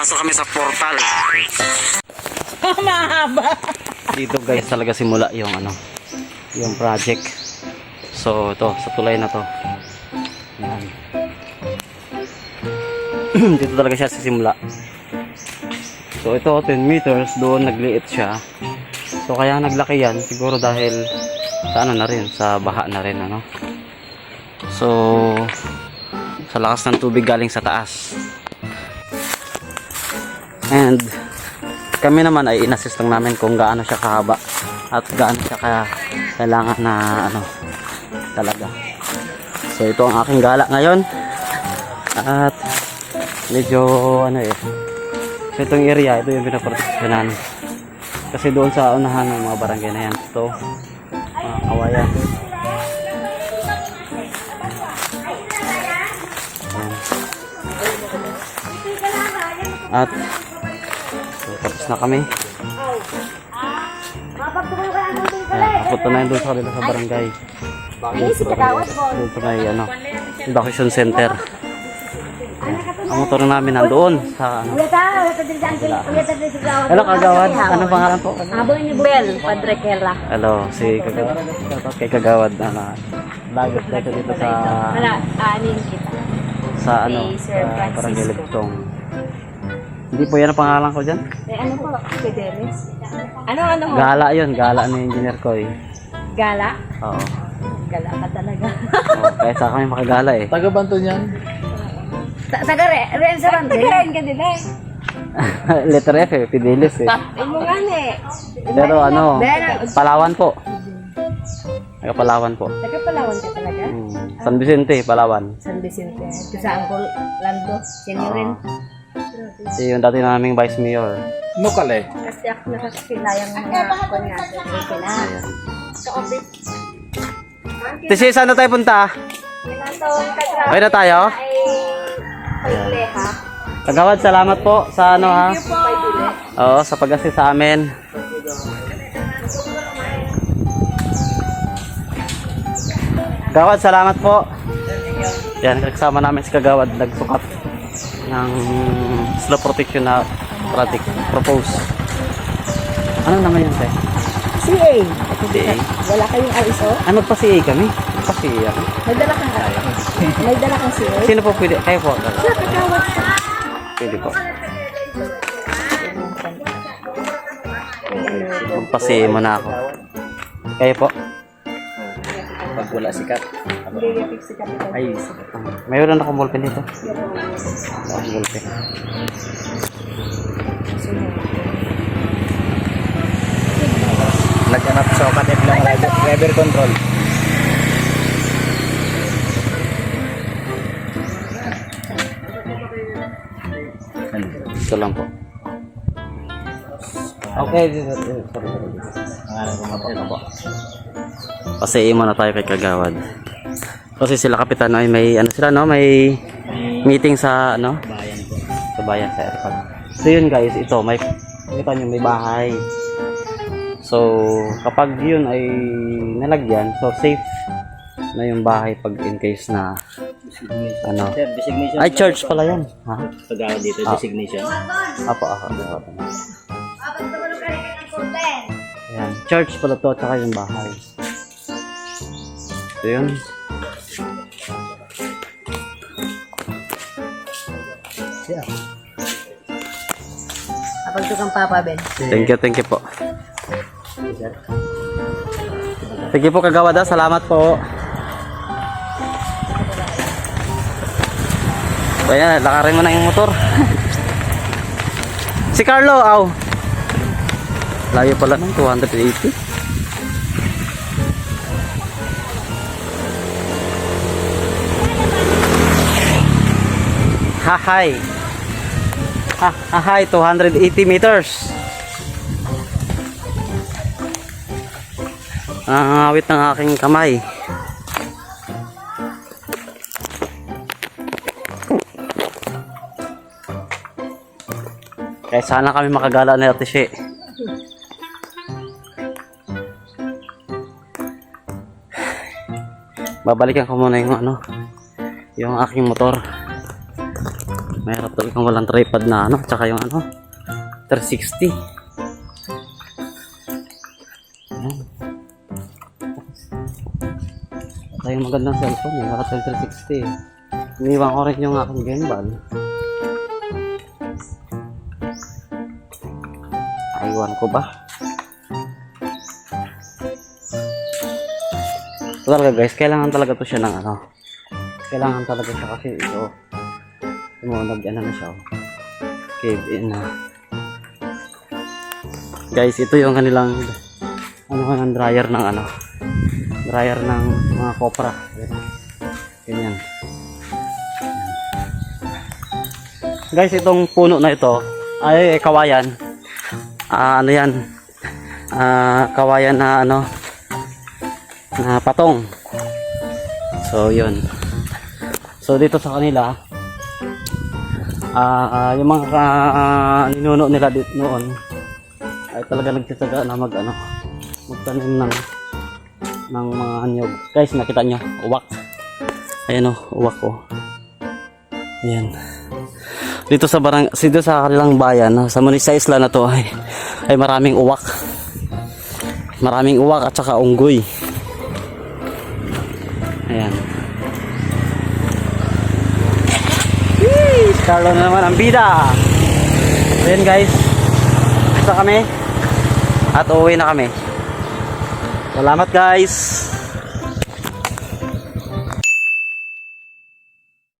Papasok kami sa portal. Mahaba. Dito guys talaga simula yung ano, yung project. So ito sa tulay na to. Yan. Dito talaga siya sisimula. So ito 10 meters, doon nagliit siya. So kaya naglaki yan siguro dahil sa ano na rin, sa baha na rin ano. So sa lakas ng tubig galing sa taas. And kami naman ay inassist lang namin kung gaano siya kahaba at gaano siya kailangan na ano talaga. So ito ang aking gala ngayon. At medyo ano so itong area, ito yung pinaproteksyonan. Kasi doon sa unahan ng mga barangay na yan, ito mga kawayan. Ayan. At so, tapos na kami. Papunta na yun doon sa kanila sa barangay. Doon sa may ano, evacuation center. Ang motor namin nandoon sa ano. Hello Kagawad, ano pangalan po? Bel Padrequela. Hello, si Kagawad. Kay Kagawad na lagos dito sa Anin kita. sa ano, Sir sa Barangay Francisco. Lugtong. Hindi po yan ang pangalan ko dyan. Ano po? Pederes? Ano ho? Gala yun, gala ni Engineer Koy. Gala? Oo. Gala ka talaga. Kaya sa kami makagala eh. Taga-Banto niyan? Ren sa bante? Ren ka din eh. Letter F eh, Fidelis eh. Imo nga ni. Pero ano, Palawan po. Taga Palawan po. Taga Palawan ka talaga? San Vicente, Palawan. San Vicente. Ito sa Angkol Lando. Senior rin. Si yung dati naming Vice Mayor. Nukale. Kasi ako nakasilayang mga ako niya. Kina. Sa office. Tisi, saan na tayo punta? Pinatawang katrabaho. Okay na tayo? Ay, payle ha. Kagawad, salamat po sa ano ha. Thank you po. Oo, sa pag-assist sa amin. Kagawad, salamat po. Yan, kasama namin si Kagawad nagsukat ng slow protection na project propose. Ano naman yun, Sir? CA. CA. Wala kayong ISO? Ano pa CA kami? Pa-CA ako. May dala kang May dala kang CA? Sino po pwede? Kayo po. Siya, kakawat siya. Pwede po. Pa-CA muna ako. Kayo po. Pag wala sikat. Hindi fix si Kapitan. Ay, Mayroon akong ballpen dito. Akong ballpen. naghanap sa kapatid lang driver control. Ito lang po. Okay. Sorry. Ito po. Kasi muna tayo kay Kagawad. Kasi sila kapitan ay may ano sila no, may meeting sa ano, Bayan po. sa bayan sa airport. So yun guys, ito may kita nyo may bahay. So kapag yun ay nalagyan, so safe na yung bahay pag in case na ano. Sir, designation. Ay church pala yan. Ha? Pag-awad dito, designation. Apo ako. Ayan, church pala to at saka yung bahay. So yun. Kapag ito kang Papa Ben. Thank you po. Sige po Kagawad, salamat po. Ayan, lakarin mo na yung motor. Si Carlo, aw. Layo pala ng 280. Hahay. Hahay, 280 meters. Nangangawit ng aking kamay. Kaya sana kami makagala na Ate. Babalikan ko muna yung ano, yung aking motor. Mahirap talagang walang tripod na ano, tsaka yung ano, 360. Ayan. Ito yung magandang cellphone, yung Alcatel 360. Iniwan ko rin yung aking gimbal. Aywan ko ba? So talaga guys, kailangan talaga to siya ng ano. Kailangan talaga siya kasi ito. Tumunog ano na siya. Cave in na. Guys, ito yung kanilang ng dryer ng ano. Dryer ng mga kopra. Ganyan. Guys, itong puno na ito ay kawayan. Ano yan? Kawayan na ano na patong. So, yun. So, dito sa kanila yung mga ninuno nila dito noon ay talaga nagtitsaga na magtanim ng mga anyog. Guys, nakita nyo, uwak. Ayan o, uwak o. Ayan. Dito sa kanilang bayan, sa isla na to ay maraming uwak. Maraming uwak at saka unggoy. Ayan. Carlo na naman ang bida. Ayan guys. Basta kami. At uuwi na kami. Salamat guys.